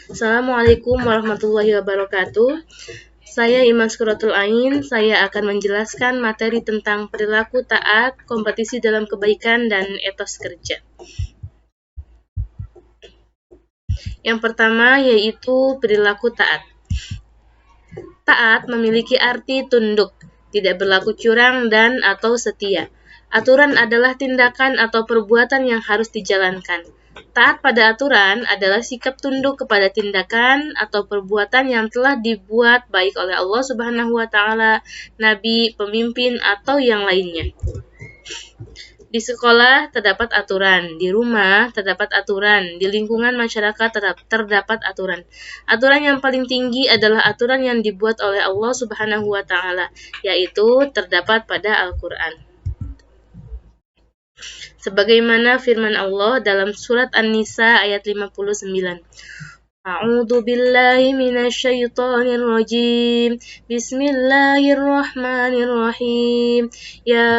Assalamualaikum warahmatullahi wabarakatuh. Saya Imas Quratul Ain. Saya akan menjelaskan materi tentang perilaku taat, kompetisi dalam kebaikan, dan etos kerja. Yang pertama yaitu perilaku taat. Taat memiliki arti tunduk, tidak berlaku curang dan atau setia. Aturan adalah tindakan atau perbuatan yang harus dijalankan. Taat pada aturan adalah sikap tunduk kepada tindakan atau perbuatan yang telah dibuat baik oleh Allah Subhanahu wa taala, nabi, pemimpin atau yang lainnya. Di sekolah terdapat aturan, di rumah terdapat aturan, di lingkungan masyarakat terdapat aturan. Aturan yang paling tinggi adalah aturan yang dibuat oleh Allah Subhanahu wa taala, yaitu terdapat pada Al-Qur'an. Sebagaimana firman Allah dalam surat An-Nisa ayat 59. A'udzu billahi minasyaitonir rajim. Bismillahirrahmanirrahim. Ya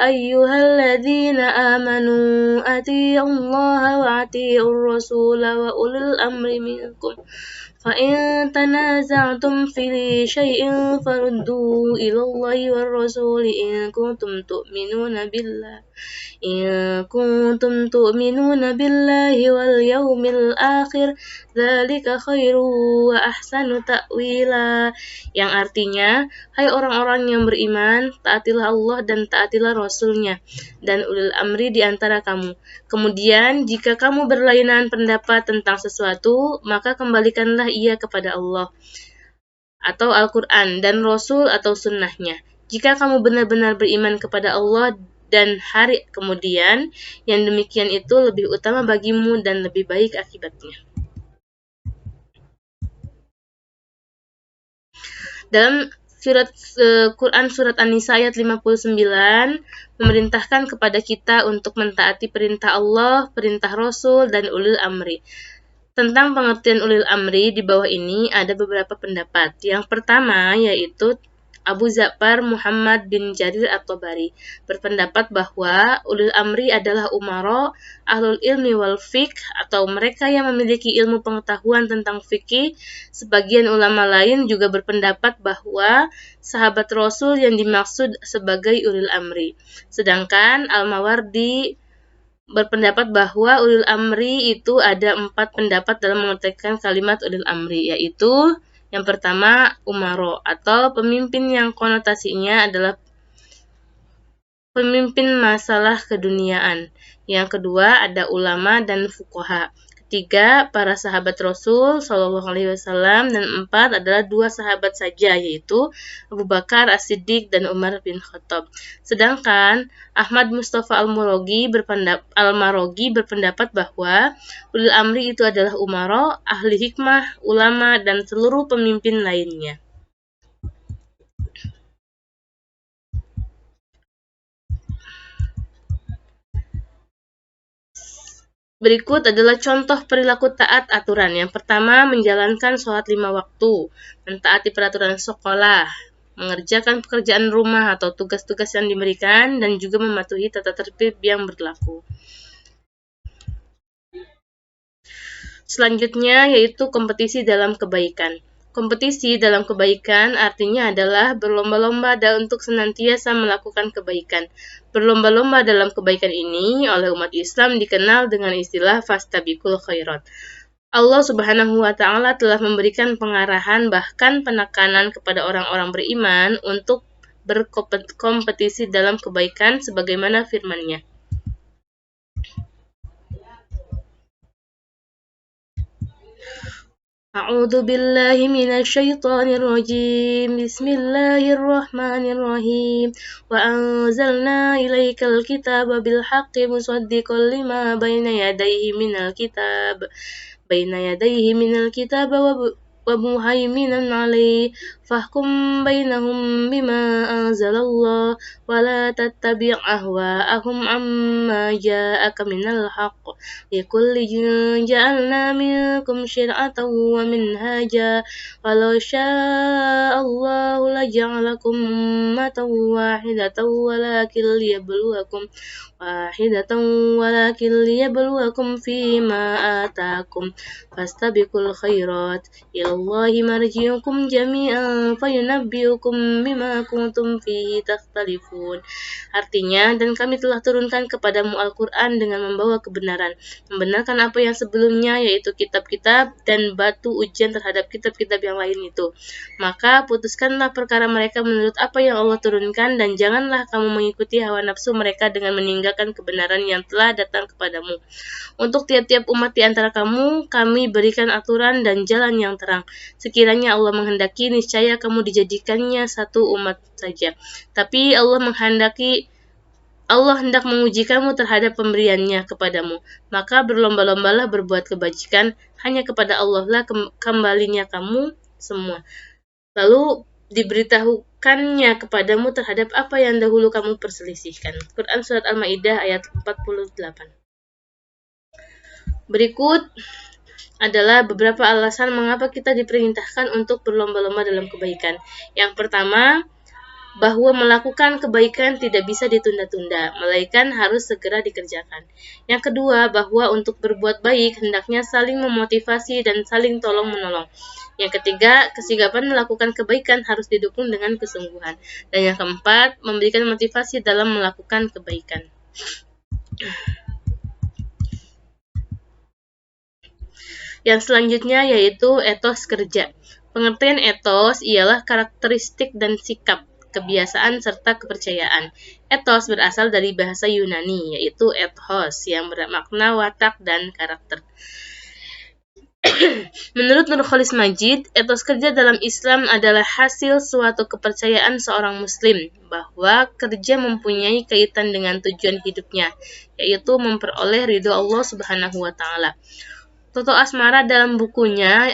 ayyuhalladzina amanu atti'ullaha wa atti'ur rasula wa ulil amri minkum. فإن تنازعتم في شيء فردوه إلى الله والرسول إن كنتم تؤمنون بالله واليوم الآخر ذلك خير وأحسن تأويلا, yang artinya, hai orang-orang yang beriman, taatilah Allah dan taatilah Rasul-Nya dan ulil amri di antara kamu. Kemudian, jika kamu berlainan pendapat tentang sesuatu, maka kembalikanlah ia kepada Allah atau Al-Quran dan Rasul atau sunnahnya. Jika kamu benar-benar beriman kepada Allah dan hari kemudian, yang demikian itu lebih utama bagimu dan lebih baik akibatnya. Dalam Quran surat An-Nisa ayat 59 memerintahkan kepada kita untuk mentaati perintah Allah, perintah Rasul, dan ulil amri. Tentang pengertian ulil amri di bawah ini ada beberapa pendapat. Yang pertama yaitu Abu Ja'far Muhammad bin Jarir At-Tabari berpendapat bahwa ulil amri adalah umara, ahlul ilmi wal fiqh, atau mereka yang memiliki ilmu pengetahuan tentang fikih. Sebagian ulama lain juga berpendapat bahwa sahabat Rasul yang dimaksud sebagai ulil amri. Sedangkan Al-Mawardi berpendapat bahwa ulil amri itu ada 4 pendapat dalam mengertikan kalimat ulil amri, yaitu yang pertama, umaro atau pemimpin yang konotasinya adalah pemimpin masalah keduniaan. Yang kedua, ada ulama dan fuqaha. Ketiga, para sahabat Rasul SAW, dan 4 adalah 2 sahabat saja, yaitu Abu Bakar As-Siddiq dan Umar bin Khattab. Sedangkan Ahmad Mustafa Al-Marogi berpendapat bahwa ulil amri itu adalah umara, ahli hikmah, ulama, dan seluruh pemimpin lainnya. Berikut adalah contoh perilaku taat aturan. Yang pertama, menjalankan sholat 5 waktu, mentaati peraturan sekolah, mengerjakan pekerjaan rumah atau tugas-tugas yang diberikan, dan juga mematuhi tata tertib yang berlaku. Selanjutnya yaitu kompetisi dalam kebaikan. Kompetisi dalam kebaikan artinya adalah berlomba-lomba untuk senantiasa melakukan kebaikan. Berlomba-lomba dalam kebaikan ini oleh umat Islam dikenal dengan istilah fastabiqul khairat. Allah Subhanahu wa taala telah memberikan pengarahan bahkan penekanan kepada orang-orang beriman untuk berkompetisi dalam kebaikan sebagaimana firman-Nya. A'udzu billahi minasyaitonir rajim. Bismillahirrahmanirrahim. Wa anzalna ilaikal kitaba bil haqqi musaddiqan lima baina yadayhi minal kitab. ومهيمنا عليه فاحكم بينهم بما أنزل الله ولا تتبع أهواءهم عما جاءك من الحق لكل جعلنا منكم شرعة ومنهاجا ولو شاء الله لجعلكم أمة واحدة ولكن فيما آتاكم فاستبقوا الخيرات إلى الله مرجعكم جميعا فينبئكم بما كنتم فيه تختلفون. Artinya, dan kami telah turunkan kepadamu Al-Quran dengan membawa kebenaran, membenarkan apa yang sebelumnya, yaitu kitab-kitab dan batu ujian terhadap kitab-kitab yang lain itu. Maka putuskanlah perkara mereka menurut apa yang Allah turunkan, dan janganlah kamu mengikuti hawa nafsu mereka dengan meninggalkan kebenaran yang telah datang kepadamu. Untuk tiap-tiap umat di antara kamu, kami berikan aturan dan jalan yang terang. Sekiranya Allah menghendaki, niscaya kamu dijadikannya satu umat saja. Tapi Allah hendak menguji kamu terhadap pemberiannya kepadamu. Maka berlomba-lombalah berbuat kebajikan, hanya kepada Allah lah kembalinya kamu semua. Lalu diberitahukannya kepadamu terhadap apa yang dahulu kamu perselisihkan. Quran Surat Al-Ma'idah ayat 48. Berikut adalah beberapa alasan mengapa kita diperintahkan untuk berlomba-lomba dalam kebaikan. Yang pertama, bahwa melakukan kebaikan tidak bisa ditunda-tunda, melainkan harus segera dikerjakan. Yang kedua, bahwa untuk berbuat baik hendaknya saling memotivasi dan saling tolong-menolong. Yang ketiga, kesigapan melakukan kebaikan harus didukung dengan kesungguhan. Dan yang keempat, memberikan motivasi dalam melakukan kebaikan. Yang selanjutnya yaitu etos kerja. Pengertian etos ialah karakteristik dan sikap, kebiasaan, serta kepercayaan. Etos berasal dari bahasa Yunani, yaitu ethos, yang bermakna watak dan karakter. Menurut Nurcholish Madjid, etos kerja dalam Islam adalah hasil suatu kepercayaan seorang muslim bahwa kerja mempunyai kaitan dengan tujuan hidupnya, yaitu memperoleh ridho Allah Subhanahu wa Ta'ala. Toto Asmara dalam bukunya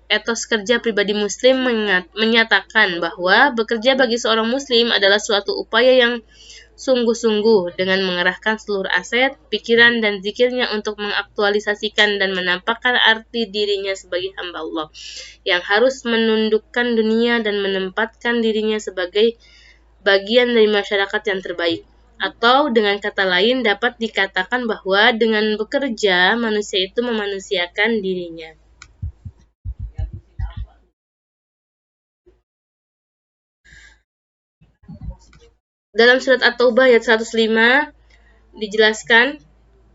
Etos Kerja Pribadi Muslim menyatakan bahwa bekerja bagi seorang muslim adalah suatu upaya yang sungguh-sungguh dengan mengerahkan seluruh aset, pikiran, dan zikirnya untuk mengaktualisasikan dan menampakkan arti dirinya sebagai hamba Allah yang harus menundukkan dunia dan menempatkan dirinya sebagai bagian dari masyarakat yang terbaik. Atau dengan kata lain dapat dikatakan bahwa dengan bekerja manusia itu memanusiakan dirinya. Dalam surat At-Taubah ayat 105 dijelaskan,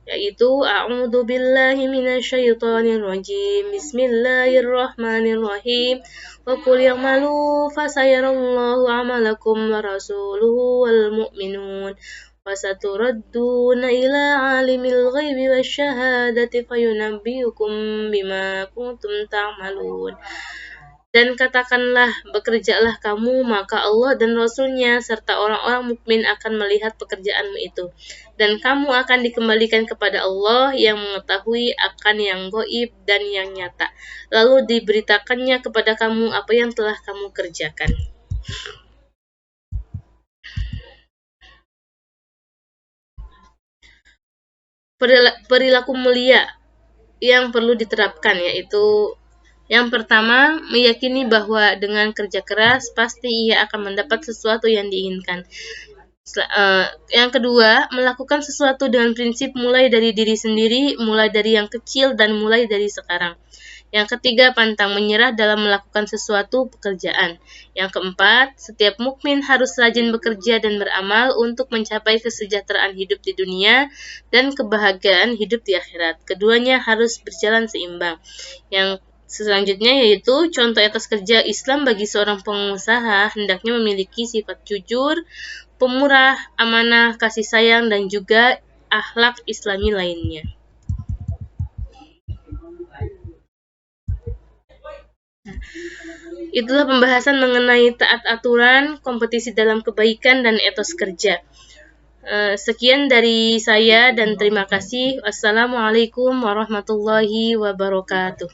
yaitu A'udzu billahi minasyaitonir rajim. Bismillahirrahmanirrahim. Wa qul ya'malu fasayarallahu 'amalakum wa rasuluhu wal mu'minun. Wa saturadduna ila 'alimil ghaibi wasyahadati fayunabbiukum bima kuntum ta'malun. Dan katakanlah, bekerjalah kamu, maka Allah dan Rasul-Nya serta orang-orang mukmin akan melihat pekerjaanmu itu. Dan kamu akan dikembalikan kepada Allah yang mengetahui akan yang gaib dan yang nyata. Lalu diberitakannya kepada kamu apa yang telah kamu kerjakan. Perilaku mulia yang perlu diterapkan, yaitu yang pertama, meyakini bahwa dengan kerja keras pasti ia akan mendapat sesuatu yang diinginkan. Yang kedua, melakukan sesuatu dengan prinsip mulai dari diri sendiri, mulai dari yang kecil, dan mulai dari sekarang. Yang ketiga, pantang menyerah dalam melakukan sesuatu pekerjaan. Yang keempat, setiap mukmin harus rajin bekerja dan beramal untuk mencapai kesejahteraan hidup di dunia dan kebahagiaan hidup di akhirat. Keduanya harus berjalan seimbang. Yang selanjutnya yaitu contoh etos kerja Islam bagi seorang pengusaha hendaknya memiliki sifat jujur, pemurah, amanah, kasih sayang, dan juga akhlak Islami lainnya. Itulah pembahasan mengenai taat aturan, kompetisi dalam kebaikan, dan etos kerja. Sekian dari saya dan terima kasih. Wassalamualaikum warahmatullahi wabarakatuh.